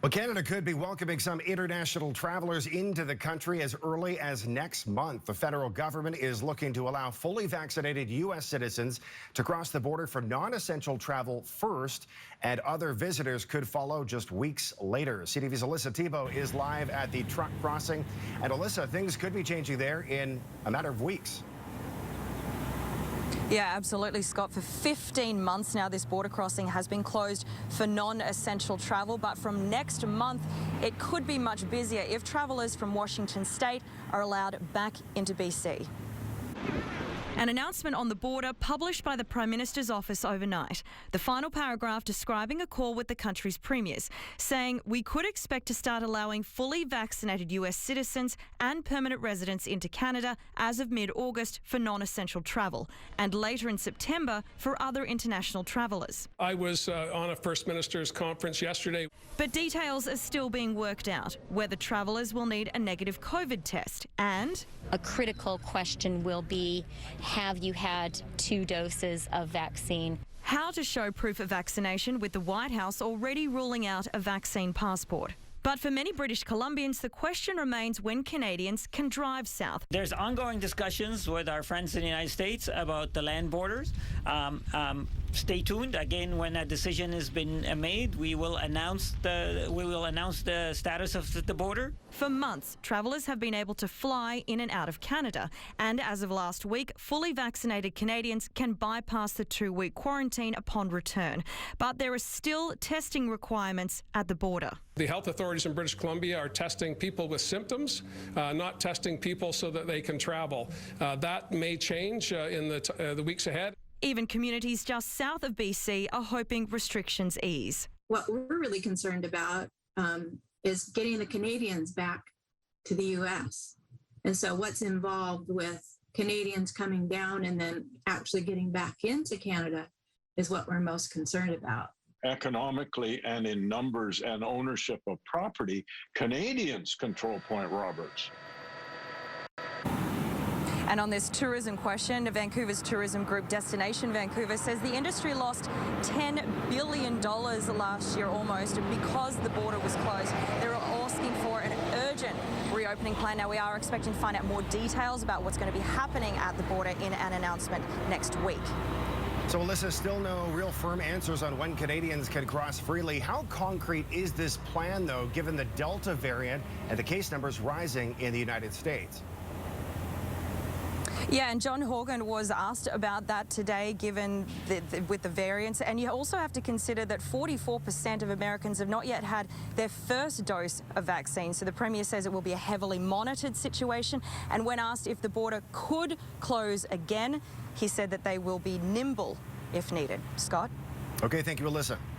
Well, Canada could be welcoming some international travelers into the country as early as next month. The federal government is looking to allow fully vaccinated U.S. citizens to cross the border for non-essential travel first, and other visitors could follow just weeks later. CTV's Alyssa Thibault is live at the truck crossing. And Alyssa, things could be changing there in a matter of weeks. Yeah, absolutely, Scott. For 15 months now, this border crossing has been closed for non-essential travel. But from next month, it could be much busier if travellers from Washington state are allowed back into BC. An announcement on the border published by the Prime Minister's office overnight. The final paragraph describing a call with the country's premiers, saying we could expect to start allowing fully vaccinated US citizens and permanent residents into Canada as of mid-August for non-essential travel, and later in September for other international travellers. I was on a First Minister's conference yesterday. But details are still being worked out, whether travellers will need a negative COVID test and... A critical question will be, have you had 2 doses of vaccine? How to show proof of vaccination, with the White House already ruling out a vaccine passport. But for many British Columbians, the question remains when Canadians can drive south. There's ongoing discussions with our friends in the United States about the land borders. Stay tuned. Again, when a decision has been made, we will announce the status of the border. For months, travellers have been able to fly in and out of Canada. And as of last week, fully vaccinated Canadians can bypass the 2-week quarantine upon return. But there are still testing requirements at the border. The health authorities in British Columbia are testing people with symptoms, not testing people so that they can travel. That may change in the weeks ahead. Even communities just south of BC are hoping restrictions ease. What we're really concerned about is getting the Canadians back to the U.S. And so what's involved with Canadians coming down and then actually getting back into Canada is what we're most concerned about. Economically and in numbers and ownership of property, Canadians control Point Roberts. And on this tourism question, Vancouver's tourism group Destination Vancouver says the industry lost $10 billion last year almost because the border was closed. They're asking for an urgent reopening plan. Now, we are expecting to find out more details about what's going to be happening at the border in an announcement next week. So, Alyssa, still no real firm answers on when Canadians can cross freely. How concrete is this plan, though, given the Delta variant and the case numbers rising in the United States? Yeah, and John Horgan was asked about that today, given with the variants. And you also have to consider that 44% of Americans have not yet had their first dose of vaccine. So the Premier says it will be a heavily monitored situation. And when asked if the border could close again, he said that they will be nimble if needed. Scott? Okay, thank you, Alyssa.